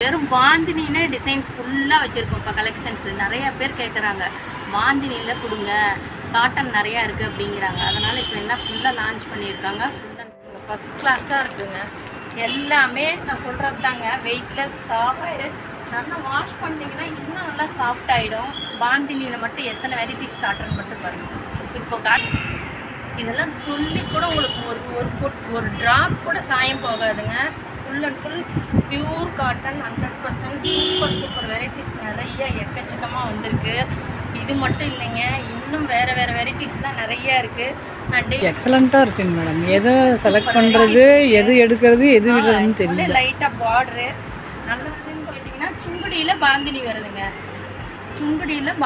வெறும் பாந்தினிலே டிசைன்ஸ் ஃபுல்லாக வச்சுருக்கோம். இப்போ கலெக்ஷன்ஸ் நிறையா பேர் கேட்குறாங்க, பாந்தினியில் கொடுங்க, காட்டன் நிறையா இருக்குது அப்படிங்கிறாங்க. அதனால் இப்போ என்ன ஃபுல்லாக லான்ச் பண்ணியிருக்காங்க. ஃபுல்லாக ஃபஸ்ட் கிளாஸாக இருக்குங்க. எல்லாமே நான் சொல்கிறது தாங்க, வெயிட்லெஸ், சாஃப்ட்டு. நல்லா வாஷ் பண்ணிங்கன்னா இன்னும் நல்லா சாஃப்ட் ஆகிடும். பாந்தினியில் மட்டும் எத்தனை வெரைட்டிஸ் காட்டுறன்னு மட்டும் பாருங்கள். இப்போ இதெல்லாம் துள்ளி கூட உங்களுக்கு ஒரு ட்ராப் கூட சாயம் போகாதுங்க. Full and full pure cotton, 100% super varieties நிறைய எக்கச்சக்கமாக வந்திருக்கு. இது மட்டும் இல்லைங்க, இன்னும் வேறு வெரைட்டிஸ்லாம் நிறையா இருக்குது. எக்ஸலண்ட்டாக இருக்குங்க மேடம். எதை செலக்ட் பண்ணுறது, எது எடுக்கிறது, எது விடுறதுன்னு தெரியல. லைட்டாக பார்டரு நல்ல ஸ்கின் கேட்டிங்கன்னா சுங்குடியில் பாந்தினி வருதுங்க. சுங்குடியில்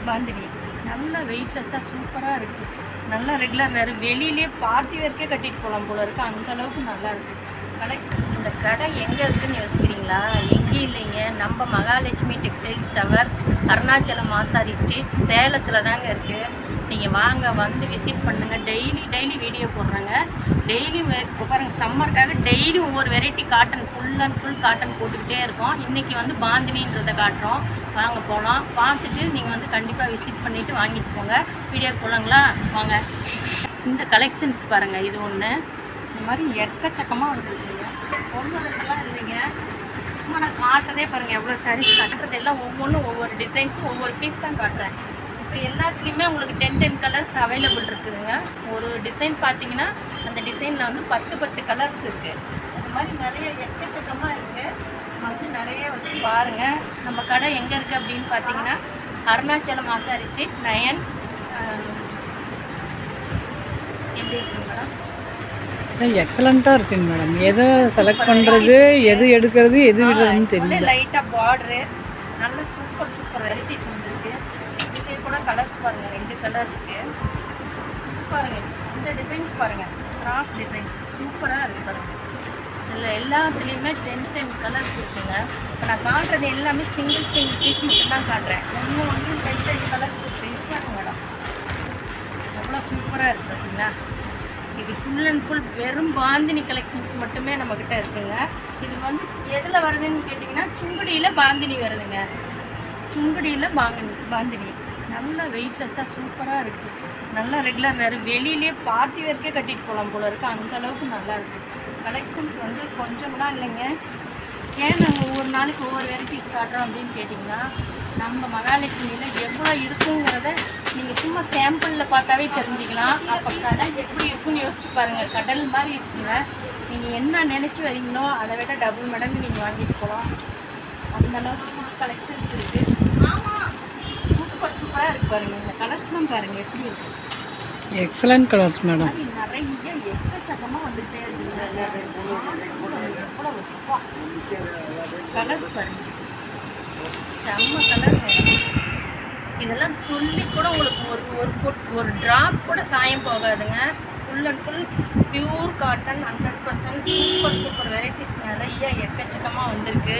பாந்தினி நல்லா வெயிட்லெஸ்ஸாக சூப்பராக இருக்குது. நல்லா ரெகுலர் வேறு வெளியிலே பார்ட்டி வேர்க்கே கட்டிட்டு போகலாம் போல இருக்குது, அந்தளவுக்கு நல்லா இருக்குது கலெக்ஷன். இந்த கடை எங்கே இருக்குதுன்னு யோசிக்கிறீங்களா? எங்கேயும் இல்லைங்க, நம்ம மகாலட்சுமி டெக்ஸ்டைல்ஸ் டவர், அருணாச்சலம் ஆசாரி ஸ்ட்ரீட், சேலத்தில் தாங்க இருக்குது. நீங்கள் வாங்க, வந்து விசிட் பண்ணுங்கள். டெய்லி வீடியோ போடுறாங்க. டெய்லி பாருங்கள், சம்மருக்காக டெய்லி ஒவ்வொரு variety cotton, full and full cotton போட்டுக்கிட்டே இருக்கோம். இன்றைக்கி வந்து பாந்தினின்றதை காட்டுறோம். வாங்க போகலாம், பார்த்துட்டு நீங்கள் வந்து கண்டிப்பாக விசிட் பண்ணிவிட்டு வாங்கிட்டு போங்க. வீடியோ போகலாங்களா? வாங்க. இந்த கலெக்ஷன்ஸ் பாருங்கள், இது ஒன்று. இந்த மாதிரி எக்கச்சக்கமாக வந்துருக்குங்க. ஒன்றுலாம் இல்லைங்க, சும்மா நான் காட்டுறதே பாருங்கள். எவ்வளோ சாரீஸ் காட்டுறது எல்லாம் ஒவ்வொன்றும் ஒவ்வொரு டிசைன்ஸும் ஒவ்வொரு பீஸ் தான் காட்டுறேன். இப்போ எல்லாத்துலேயுமே உங்களுக்கு 10 கலர்ஸ் அவைலபிள் இருக்குதுங்க. ஒரு டிசைன் பார்த்தீங்கன்னா அந்த டிசைனில் வந்து 10 கலர்ஸ் இருக்குது. அது மாதிரி நிறைய எக்கச்சக்கமாக இருக்குது. வந்து நிறைய வந்து பாருங்கள். நம்ம கடை எங்கே இருக்குது அப்படின்னு பார்த்தீங்கன்னா அருணாச்சலம் ஆசாரி ஸ்ட்ரீட் 9. எப்படி இருக்குங்க மேடம்? எக்ஸலண்ட்டாக இருக்குங்க மேடம். எதை செலக்ட் பண்ணுறது, எது எடுக்கிறது, எது விடுறதுன்னு தெரியல. லைட்டாக பார்டரு நல்ல சூப்பர் வெரைட்டிஸ் வந்துருக்கு. இதுக்கே கூட கலர்ஸ் பாருங்கள், 2 கலர் இருக்குது. பாருங்கள், இந்த டிசைன்ஸ் பாருங்கள், கிராஸ் டிசைன்ஸ் சூப்பராக இருக்குது பாருங்கள். இதில் எல்லாத்துலேயுமே 10 கலர்ஸ் இருக்குங்க. இப்போ நான் காட்டுறது எல்லாமே சிங்கிள் பீஸ் மட்டும்தான் காட்டுறேன். ஒன்று வந்து 10 கலர்ஸ் இருக்குது. பாருங்க மேடம், எவ்வளோ சூப்பராக இருக்குது பார்த்தீங்களா? இது ஃபுல் அண்ட் ஃபுல் வெறும் பாந்தினி கலெக்ஷன்ஸ் மட்டுமே நம்மக்கிட்ட இருக்குங்க. இது வந்து எதில் வருதுன்னு கேட்டிங்கன்னா சுங்குடியில் பாந்தினி வருதுங்க. சுங்குடியில் பாந்தினி நல்லா வெயிட்லெஸ்ஸாக சூப்பராக இருக்குது. நல்லா ரெகுலர் வேறு வெளியிலே பார்ட்டி வேர்க்கே கட்டிட்டு போகலாம் போல இருக்குது, அந்தளவுக்கு நல்லா இருக்குது. கலெக்ஷன்ஸ் வந்து கொஞ்சம்லாம் இல்லைங்க. ஏன் நாங்கள் ஒவ்வொரு நாளைக்கு ஒவ்வொரு வெரைட்டிஸ் காட்டுறோம் அப்படின்னு கேட்டிங்கன்னா, நம்ம மகாலட்சுமியில் எவ்வளோ இருக்குங்கிறத நீங்கள் சும்மா சாம்பிளில் பார்த்தாவே தெரிஞ்சுக்கலாம். அப்போ கடை எப்படி இருக்குன்னு யோசிச்சு பாருங்கள். கடல் மாதிரி இருக்குங்க. நீங்கள் என்ன நினச்சி வரீங்களோ அதை விட டபுள் மடங்கு நீங்கள் வாங்கிட்டு போகலாம். அந்தளவுக்கு கலெக்ஷன்ஸ் இருக்குது. சூப்பராக இருக்குது பாருங்கள். இந்த கலர்ஸ்லாம் பாருங்கள் எப்படி இருக்குது. Excellent colours madam. நிறைய எக்கச்சக்கமாக வந்துகிட்டே இருக்குங்க. கலர்ஸ் பாருங்கள், செம்ம கலர். இதெல்லாம் துள்ளி கூட உங்களுக்கு ஒரு ட்ராப் கூட சாயம் போகாதுங்க. Full and full pure cotton, 100% super varieties நிறைய எக்கச்சக்கமாக வந்திருக்கு.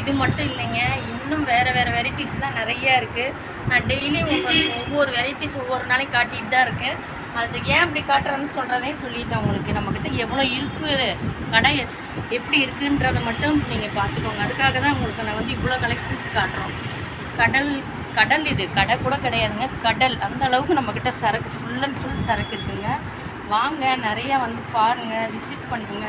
இது மட்டும் இல்லைங்க, இன்னும் வேறு வெரைட்டிஸ்லாம் நிறையா இருக்குது. நான் டெய்லி ஒவ்வொரு வெரைட்டிஸ் ஒவ்வொரு நாளைக்கு காட்டிகிட்டு தான் இருக்கேன். அது ஏன் இப்படி காட்டுறேன்னு சொல்கிறதையும் சொல்லிட்டேன் உங்களுக்கு. நம்மக்கிட்ட எவ்வளோ இருக்குது, கடை எப்படி இருக்குன்றதை மட்டும் நீங்கள் பார்த்துக்கோங்க. அதுக்காக தான் உங்களுக்கு நான் வந்து இவ்வளோ கலெக்ஷன்ஸ் காட்டுறோம். கடல் இது கடை கூட கிடையாதுங்க, கடல். அந்த அளவுக்கு நம்மக்கிட்ட சரக்கு ஃபுல் அண்ட் ஃபுல் சரக்கு இருக்குங்க. வாங்க, நிறையா வந்து பாருங்கள், விசிட் பண்ணுங்க.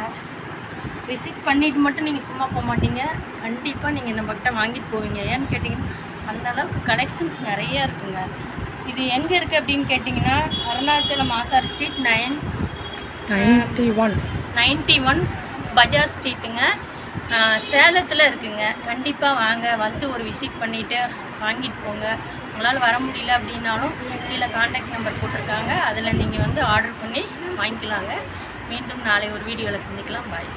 விசிட் பண்ணிவிட்டு மட்டும் நீங்கள் சும்மா போக மாட்டீங்க, கண்டிப்பாக நீங்கள் நம்மக்கிட்ட வாங்கிட்டு போவீங்க. ஏன்னு கேட்டிங்கன்னா அந்த அளவுக்கு கலெக்ஷன்ஸ் நிறையா இருக்குங்க. இது எங்கே இருக்குது அப்படின்னு கேட்டிங்கன்னா அருணாச்சலம் ஆசாரி ஸ்ட்ரீட் 91 பஜார் ஸ்ட்ரீட்டுங்க, சேலத்தில் இருக்குங்க. கண்டிப்பாக வாங்க, வந்து ஒரு விசிட் பண்ணிவிட்டு வாங்கிட்டு போங்க. உங்களால் வர முடியல அப்படின்னாலும் கீழே கான்டாக்ட் நம்பர் போட்டிருக்காங்க, அதில் நீங்கள் வந்து ஆர்டர் பண்ணி வாங்கிக்கலாங்க. மீண்டும் நாளை ஒரு வீடியோவில் சந்திக்கலாம். பாய்.